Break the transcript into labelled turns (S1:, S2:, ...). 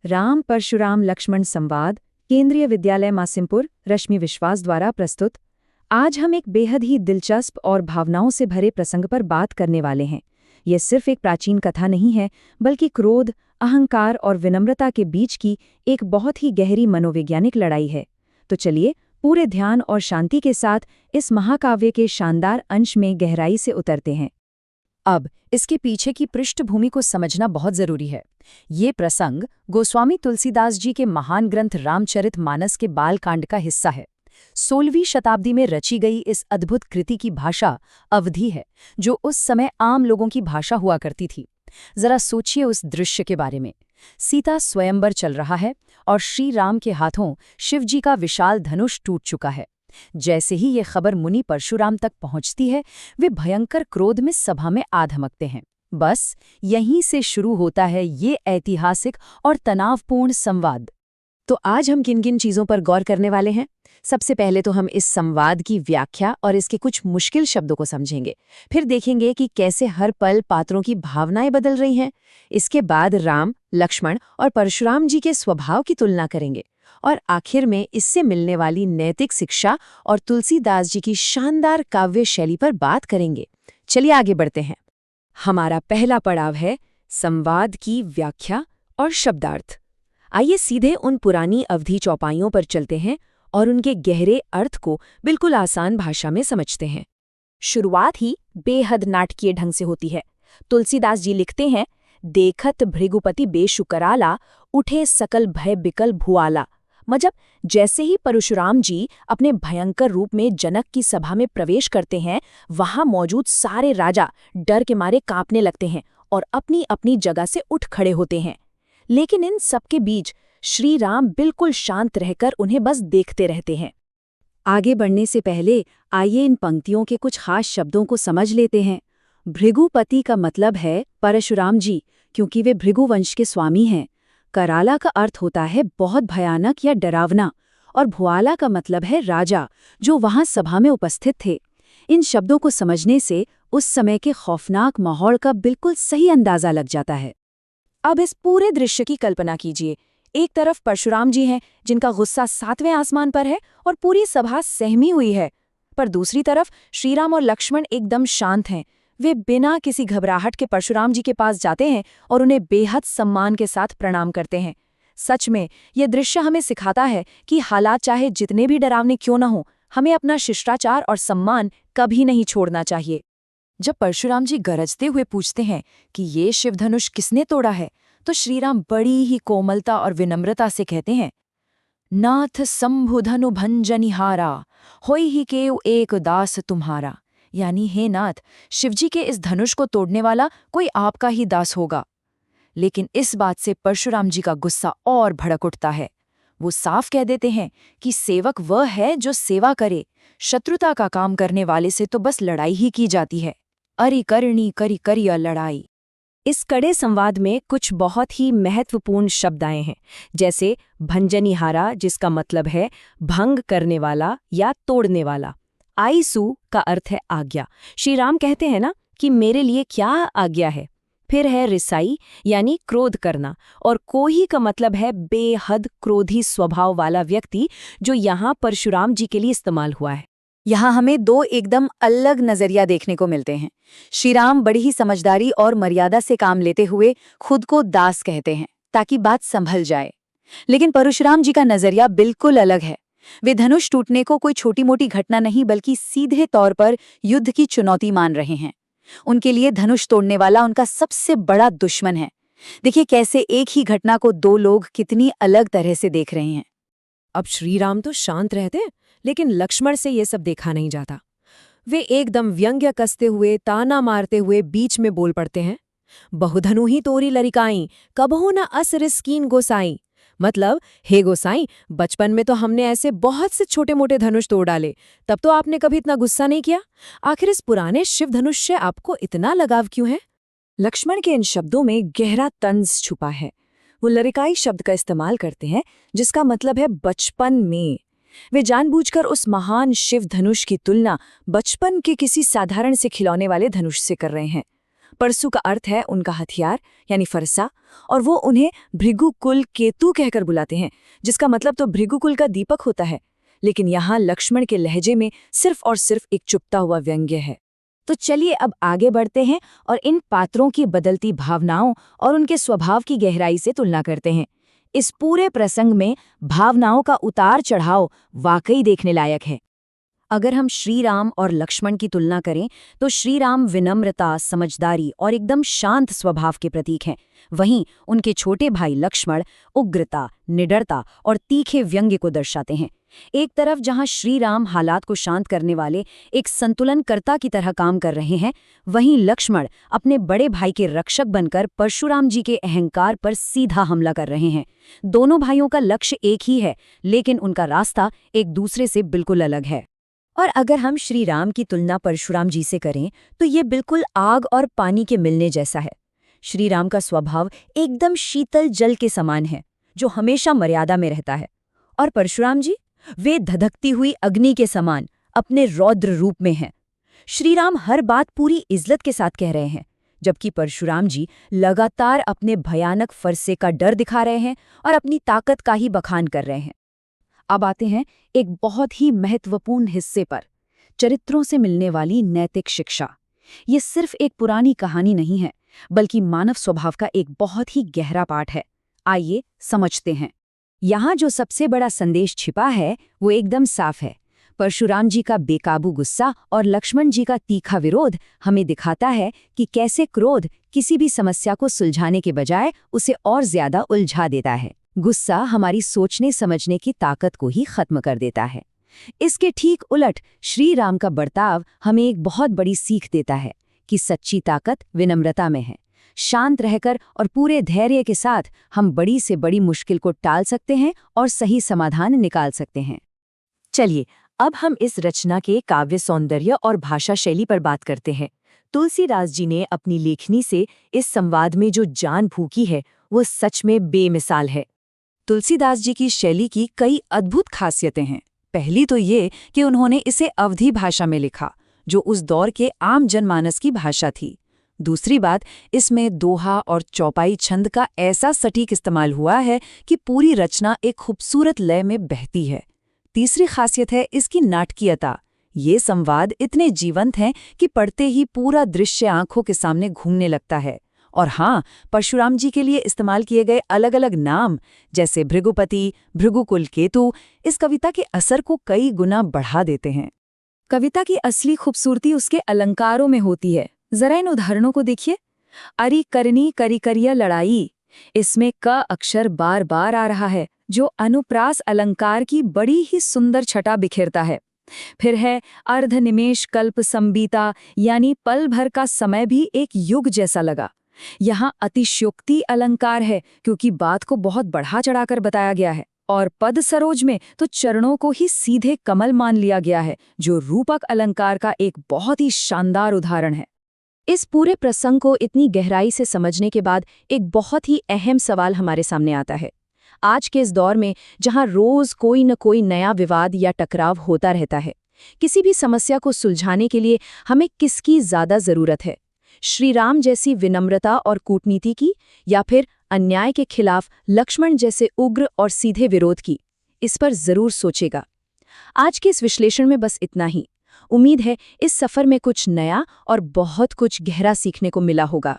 S1: राम परशुराम लक्ष्मण संवाद केंद्रीय विद्यालय मासिमपुर रश्मि विश्वास द्वारा प्रस्तुत। आज हम एक बेहद ही दिलचस्प और भावनाओं से भरे प्रसंग पर बात करने वाले हैं। यह सिर्फ एक प्राचीन कथा नहीं है, बल्कि क्रोध, अहंकार और विनम्रता के बीच की एक बहुत ही गहरी मनोवैज्ञानिक लड़ाई है। तो चलिए पूरे ध्यान और शांति के साथ इस महाकाव्य के शानदार अंश में गहराई से उतरते हैं। अब इसके पीछे की पृष्ठभूमि को समझना बहुत जरूरी है। ये प्रसंग गोस्वामी तुलसीदास जी के महान ग्रंथ रामचरितमानस के बालकांड का हिस्सा है। 16वीं शताब्दी में रची गई इस अद्भुत कृति की भाषा अवधी है, जो उस समय आम लोगों की भाषा हुआ करती थी। जरा सोचिए उस दृश्य के बारे में। सीता स्वयंवर चल रहा है और श्री राम के हाथों शिवजी का विशाल धनुष टूट चुका है। जैसे ही ये खबर मुनि परशुराम तक पहुंचती है, वे भयंकर क्रोध में सभा में आ धमकते हैं। बस यहीं से शुरू होता है ये ऐतिहासिक और तनावपूर्ण संवाद। तो आज हम किन किन चीजों पर गौर करने वाले हैं? सबसे पहले तो हम इस संवाद की व्याख्या और इसके कुछ मुश्किल शब्दों को समझेंगे। फिर देखेंगे कि कैसे हर पल पात्रों की भावनाएं बदल रही हैं। इसके बाद राम, लक्ष्मण और परशुराम जी के स्वभाव की तुलना करेंगे और आखिर में इससे मिलने वाली नैतिक शिक्षा और तुलसीदास जी की शानदार काव्य शैली पर बात करेंगे। चलिए आगे बढ़ते हैं। हमारा पहला पड़ाव है संवाद की व्याख्या और शब्दार्थ। आइए सीधे उन पुरानी अवधि चौपाइयों पर चलते हैं और उनके गहरे अर्थ को बिल्कुल आसान भाषा में समझते हैं।
S2: शुरुआत ही बेहद नाटकीय ढंग से होती है। तुलसीदास जी लिखते हैं, देखत भृगुपति बेशुकराला, उठे सकल भय बिकल भुआला। मतलब जैसे ही परशुराम जी अपने भयंकर रूप में जनक की सभा में प्रवेश करते हैं, वहां मौजूद सारे राजा डर के मारे कांपने लगते हैं और अपनी अपनी जगह से उठ खड़े होते हैं। लेकिन इन सबके बीच श्री राम बिल्कुल शांत रहकर उन्हें बस देखते रहते हैं।
S1: आगे बढ़ने से पहले आइए इन पंक्तियों के कुछ खास शब्दों को समझ लेते हैं। भृगुपति का मतलब है परशुराम जी, क्योंकि वे भृगु वंश के स्वामी हैं। कराला का अर्थ होता है बहुत भयानक या डरावना, और भुआला का मतलब है राजा, जो वहां सभा में उपस्थित थे। इन शब्दों को समझने से उस समय के खौफनाक माहौल का बिल्कुल सही अंदाजा लग जाता है।
S2: अब इस पूरे दृश्य की कल्पना कीजिए। एक तरफ परशुराम जी हैं, जिनका गुस्सा 7वें आसमान पर है और पूरी सभा सहमी हुई है, पर दूसरी तरफ श्रीराम और लक्ष्मण एकदम शांत हैं। वे बिना किसी घबराहट के परशुराम जी के पास जाते हैं और उन्हें बेहद सम्मान के साथ प्रणाम करते हैं। सच में यह दृश्य हमें सिखाता है कि हालात चाहे जितने भी डरावने क्यों न हो, हमें अपना शिष्टाचार और सम्मान कभी नहीं छोड़ना चाहिए। जब परशुराम जी गरजते हुए पूछते हैं कि ये शिवधनुष किसने तोड़ा है, तो श्रीराम बड़ी ही कोमलता और विनम्रता से कहते हैं, नाथ शंभुधनु भंजनिहारा, होई ही केव एक दास तुम्हारा। यानी हे नाथ, शिवजी के इस धनुष को तोड़ने वाला कोई आपका ही दास होगा। लेकिन इस बात से परशुराम जी का गुस्सा और भड़क उठता है। वो साफ कह देते हैं कि सेवक वह है जो सेवा करे, शत्रुता का काम करने वाले से तो बस लड़ाई ही की जाती है। अरि करणी करी करिया लड़ाई। इस कड़े संवाद में कुछ बहुत ही महत्वपूर्ण शब्द आए हैं, जैसे भंजनिहारा, जिसका मतलब है भंग करने वाला या तोड़ने वाला। आईसु का अर्थ है आज्ञा। श्री राम कहते हैं ना कि मेरे लिए क्या आज्ञा है। फिर है रिसाई, यानी क्रोध करना, और कोही का मतलब है बेहद क्रोधी स्वभाव वाला व्यक्ति, जो यहाँ परशुराम जी के लिए इस्तेमाल हुआ है। यहाँ हमें दो एकदम अलग नजरिया देखने को मिलते हैं। श्रीराम बड़ी ही समझदारी और मर्यादा से काम लेते हुए खुद को दास कहते हैं ताकि बात संभल जाए। लेकिन परशुराम जी का नजरिया बिल्कुल अलग है। वे धनुष टूटने को कोई छोटी मोटी घटना नहीं, बल्कि सीधे तौर पर युद्ध की चुनौती मान रहे हैं। उनके लिए धनुष तोड़ने वाला उनका सबसे बड़ा दुश्मन है। देखिए कैसे एक ही घटना को दो लोग कितनी अलग तरह से देख रहे हैं।
S3: अब श्रीराम तो शांत रहते हैं, लेकिन लक्ष्मण से ये सब देखा नहीं जाता। वे एकदम व्यंग्य कसते हुए, ताना मारते हुए बीच में बोल पड़ते हैं, बहुधनु ही तोरी लरिकाई, कबहू न अस रिस्कीन गोसाई। मतलब, हे गोसाई, बचपन में तो हमने ऐसे बहुत से छोटे मोटे धनुष तोड़ डाले, तब तो आपने कभी इतना गुस्सा नहीं किया। आखिर इस पुराने शिव धनुष से आपको इतना लगाव क्यों है?
S2: लक्ष्मण के इन शब्दों में गहरा तंज छुपा है। वो लरिकाई शब्द का इस्तेमाल करते हैं, जिसका मतलब है बचपन में। वे जानबूझकर उस महान शिव धनुष की तुलना बचपन के किसी साधारण से खिलौने वाले धनुष से कर रहे हैं। परसु का अर्थ है उनका हथियार यानी फरसा, और वो उन्हें भृगुकुल केतु कहकर बुलाते हैं, जिसका मतलब तो भृगुकुल का दीपक होता है। लेकिन यहाँ लक्ष्मण के लहजे में सिर्फ और सिर्फ एक चुपता हुआ व्यंग्य है।
S1: तो चलिए अब आगे बढ़ते हैं और इन पात्रों की बदलती भावनाओं और उनके स्वभाव की गहराई से तुलना करते हैं। इस पूरे प्रसंग में भावनाओं का उतार चढ़ाव वाकई देखने लायक है।
S2: अगर हम श्री राम और लक्ष्मण की तुलना करें तो श्री राम विनम्रता, समझदारी और एकदम शांत स्वभाव के प्रतीक हैं। वहीं उनके छोटे भाई लक्ष्मण उग्रता, निडरता और तीखे व्यंग्य को दर्शाते हैं। एक तरफ जहां श्री राम हालात को शांत करने वाले एक संतुलनकर्ता की तरह काम कर रहे हैं, वहीं लक्ष्मण अपने बड़े भाई के रक्षक बनकर परशुराम जी के अहंकार पर सीधा हमला कर रहे हैं। दोनों भाइयों का लक्ष्य एक ही है, लेकिन उनका रास्ता एक दूसरे से बिल्कुल अलग है।
S1: और अगर हम श्री राम की तुलना परशुराम जी से करें तो ये बिल्कुल आग और पानी के मिलने जैसा है। श्री राम का स्वभाव एकदम शीतल जल के समान है, जो हमेशा मर्यादा में रहता है, और परशुराम जी वे धधकती हुई अग्नि के समान अपने रौद्र रूप में हैं। श्री राम हर बात पूरी इज्जत के साथ कह रहे हैं, जबकि परशुराम जी लगातार अपने भयानक फरसे का डर दिखा रहे हैं और अपनी ताकत का ही बखान कर रहे हैं। अब आते हैं एक बहुत ही महत्वपूर्ण हिस्से पर, चरित्रों से मिलने वाली नैतिक शिक्षा। ये सिर्फ एक पुरानी कहानी नहीं है, बल्कि मानव स्वभाव का एक बहुत ही गहरा पाठ है। आइए समझते हैं। यहाँ जो सबसे बड़ा संदेश छिपा है वो एकदम साफ है। परशुराम जी का बेकाबू गुस्सा और लक्ष्मण जी का तीखा विरोध हमें दिखाता है कि कैसे क्रोध किसी भी समस्या को सुलझाने के बजाय उसे और ज्यादा उलझा देता है। गुस्सा हमारी सोचने समझने की ताकत को ही खत्म कर देता है। इसके ठीक उलट श्री राम का बर्ताव हमें एक बहुत बड़ी सीख देता है कि सच्ची ताकत विनम्रता में है। शांत रहकर और पूरे धैर्य के साथ हम बड़ी से बड़ी मुश्किल को टाल सकते हैं और सही समाधान निकाल सकते हैं। चलिए अब हम इस रचना के काव्य सौंदर्य और भाषा शैली पर बात करते हैं। तुलसीदास जी ने अपनी लेखनी से इस संवाद में जो जान फूंकी है वो सच में बेमिसाल है। तुलसीदास जी की शैली की कई अद्भुत खासियतें हैं। पहली तो ये कि उन्होंने इसे अवधी भाषा में लिखा, जो उस दौर के आम जनमानस की भाषा थी। दूसरी बात, इसमें दोहा और चौपाई छंद का ऐसा सटीक इस्तेमाल हुआ है कि पूरी रचना एक खूबसूरत लय में बहती है। तीसरी खासियत है इसकी नाटकीयता। ये संवाद इतने जीवंत हैं कि पढ़ते ही पूरा दृश्य आंखों के सामने घूमने लगता है। और हाँ, परशुराम जी के लिए इस्तेमाल किए गए अलग अलग नाम जैसे भृगुपति, भृगुकुल केतु इस कविता के असर को कई गुना बढ़ा देते हैं। कविता की असली खूबसूरती उसके अलंकारों में होती है। जरा इन उदाहरणों को देखिए। अरि करनी करी करिया लड़ाई, इसमें क अक्षर बार बार आ रहा है, जो अनुप्रास अलंकार की बड़ी ही सुंदर छटा बिखेरता है। फिर है अर्ध निमेष कल्प संबीता, यानी पल भर का समय भी एक युग जैसा लगा। यहाँ अतिशयोक्ति अलंकार है, क्योंकि बात को बहुत बढ़ा चढ़ाकर बताया गया है। और पद सरोज में तो चरणों को ही सीधे कमल मान लिया गया है, जो रूपक अलंकार का एक बहुत ही शानदार उदाहरण है। इस पूरे प्रसंग को इतनी गहराई से समझने के बाद एक बहुत ही अहम सवाल हमारे सामने आता है। आज के इस दौर में जहां रोज कोई न कोई नया विवाद या टकराव होता रहता है, किसी भी समस्या को सुलझाने के लिए हमें किसकी ज्यादा जरूरत है? श्री राम जैसी विनम्रता और कूटनीति की, या फिर अन्याय के खिलाफ लक्ष्मण जैसे उग्र और सीधे विरोध की? इस पर जरूर सोचेगा। आज के इस विश्लेषण में बस इतना ही। उम्मीद है इस सफर में कुछ नया और बहुत कुछ गहरा सीखने को मिला होगा।